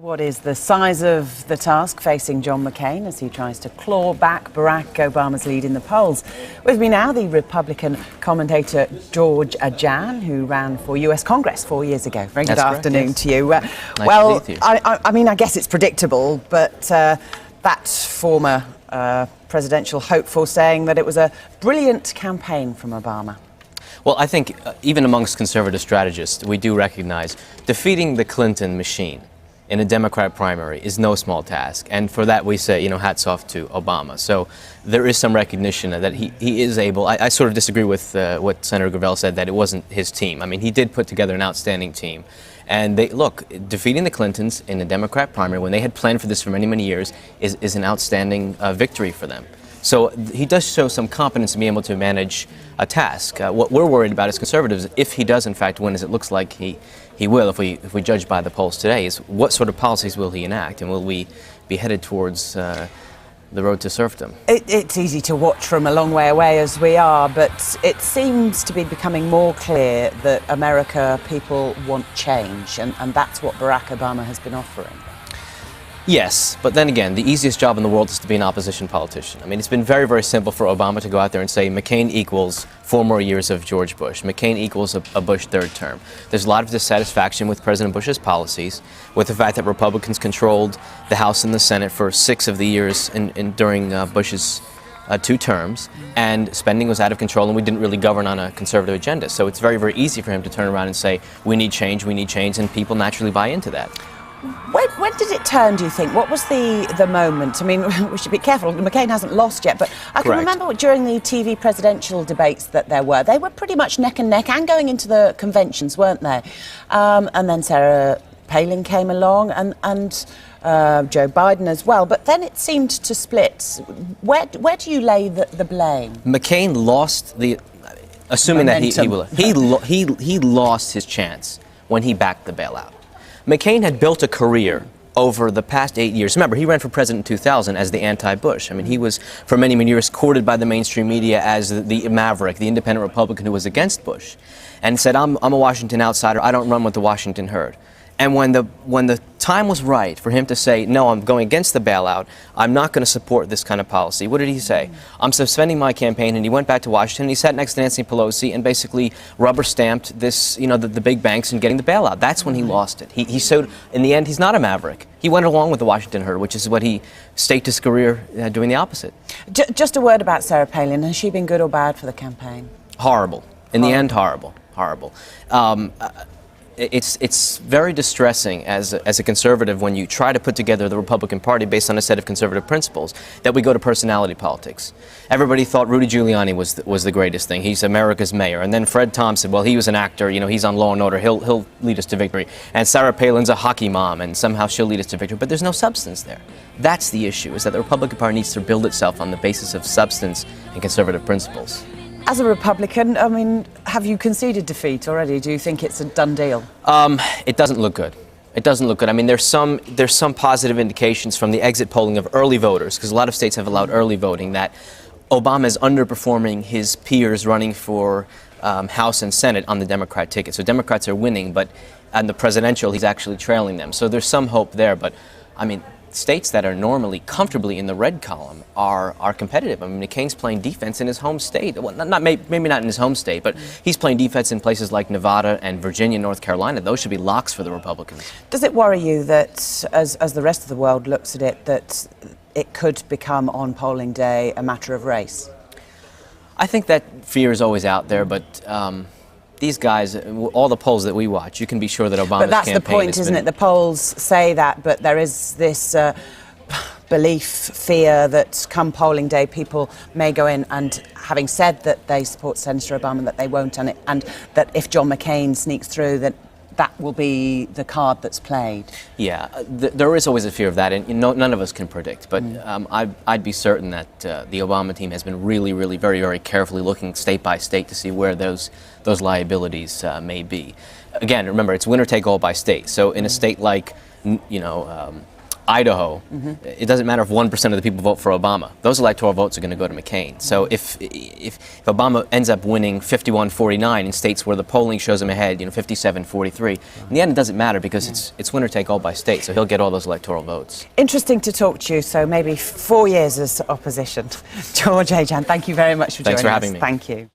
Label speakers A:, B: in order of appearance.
A: What is the size of the task facing John McCain as he tries to claw back Barack Obama's lead in the polls? With me now, the Republican commentator George Ajjan, who ran for US Congress 4 years ago. Very good afternoon to you.
B: Nice to meet you.
A: I mean, I guess it's predictable, but that former presidential hopeful saying that it was a brilliant campaign from Obama.
B: Well, I think even amongst conservative strategists, we do recognize defeating the Clinton machine in a Democrat primary is no small task. And for that, we say, hats off to Obama. So there is some recognition that he is able. I sort of disagree with what Senator Gravel said, that it wasn't his team. I mean, he did put together an outstanding team. And defeating the Clintons in the Democrat primary, when they had planned for this for many, many years, is an outstanding victory for them. So he does show some competence in being able to manage a task. What we're worried about as conservatives, if he does in fact win, as it looks like he will, if we judge by the polls today, is what sort of policies will he enact, and will we be headed towards the road to serfdom?
A: It's easy to watch from a long way away as we are, but it seems to be becoming more clear that America people want change, and that's what Barack Obama has been offering.
B: Yes, but then again, the easiest job in the world is to be an opposition politician. I mean, it's been very, very simple for Obama to go out there and say McCain equals 4 more years of George Bush. McCain equals a Bush third term. There's a lot of dissatisfaction with President Bush's policies, with the fact that Republicans controlled the House and the Senate for 6 of the years during Bush's 2 terms, and spending was out of control, and we didn't really govern on a conservative agenda. So it's very, very easy for him to turn around and say, we need change, and people naturally buy into that.
A: When did it turn, do you think? What was the moment? I mean, we should be careful. McCain hasn't lost yet, but I can remember during the TV presidential debates that they were pretty much neck and neck, and going into the conventions, weren't they? And then Sarah Palin came along, and Joe Biden as well. But then it seemed to split. Where do you lay the blame?
B: McCain lost assuming momentum. That he lost his chance when he backed the bailout. McCain had built a career over the past 8 years. Remember, he ran for president in 2000 as the anti-Bush. I mean, he was, for many, many years, courted by the mainstream media as the maverick, the independent Republican who was against Bush, and said, I'm a Washington outsider, I don't run with the Washington herd. And when the time was right for him to say, no, I'm going against the bailout, I'm not going to support this kind of policy, what did he say? I'm suspending my campaign, and he went back to Washington, and he sat next to Nancy Pelosi and basically rubber-stamped this, the big banks and getting the bailout. That's when he lost it. He showed, in the end, he's not a maverick. He went along with the Washington herd, which is what he staked his career doing the opposite.
A: Just a word about Sarah Palin. Has she been good or bad for the campaign?
B: Horrible. In the end, horrible. It's very distressing as a conservative when you try to put together the Republican Party based on a set of conservative principles that we go to personality politics. Everybody thought Rudy Giuliani was the greatest thing. He's America's mayor. And then Fred Thompson, well, he was an actor. He's on Law and Order. He'll lead us to victory. And Sarah Palin's a hockey mom, and somehow she'll lead us to victory. But there's no substance there. That's the issue, is that the Republican Party needs to build itself on the basis of substance and conservative principles.
A: As a Republican, I mean, have you conceded defeat already? Do you think it's a done deal?
B: It doesn't look good. It doesn't look good. I mean, there's some positive indications from the exit polling of early voters, because a lot of states have allowed early voting, that Obama is underperforming his peers running for House and Senate on the Democrat ticket. So Democrats are winning, but on the presidential, he's actually trailing them. So there's some hope there, but I mean, states that are normally comfortably in the red column are competitive. I mean, McCain's playing defense in his home state. Well, maybe not in his home state, but he's playing defense in places like Nevada and Virginia, North Carolina. Those should be locks for the Republicans.
A: Does it worry you that, as the rest of the world looks at it, that it could become on polling day a matter of race?
B: I think that fear is always out there, but these guys, all the polls that we watch, you can be sure that Obama's campaign.
A: But that's the point, isn't it? The polls say that, but there is this belief, fear that come polling day, people may go in and, having said that they support Senator Obama, that they won't, and that if John McCain sneaks through, that will be the card that's played. Yeah,
B: there is always a fear of that, and none of us can predict. But I'd be certain that the Obama team has been really, really, very, very carefully looking state by state to see where those liabilities may be. Again, remember, it's winner take all by state. So in a state like Idaho, it doesn't matter if 1% of the people vote for Obama. Those electoral votes are going to go to McCain. So if Obama ends up winning 51-49 in states where the polling shows him ahead, 57-43, in the end it doesn't matter because it's winner take all by state. So he'll get all those electoral votes.
A: Interesting to talk to you. So maybe 4 years as opposition. George Ajjan, thank you very much for joining us.
B: Thanks for having me.
A: Thank you.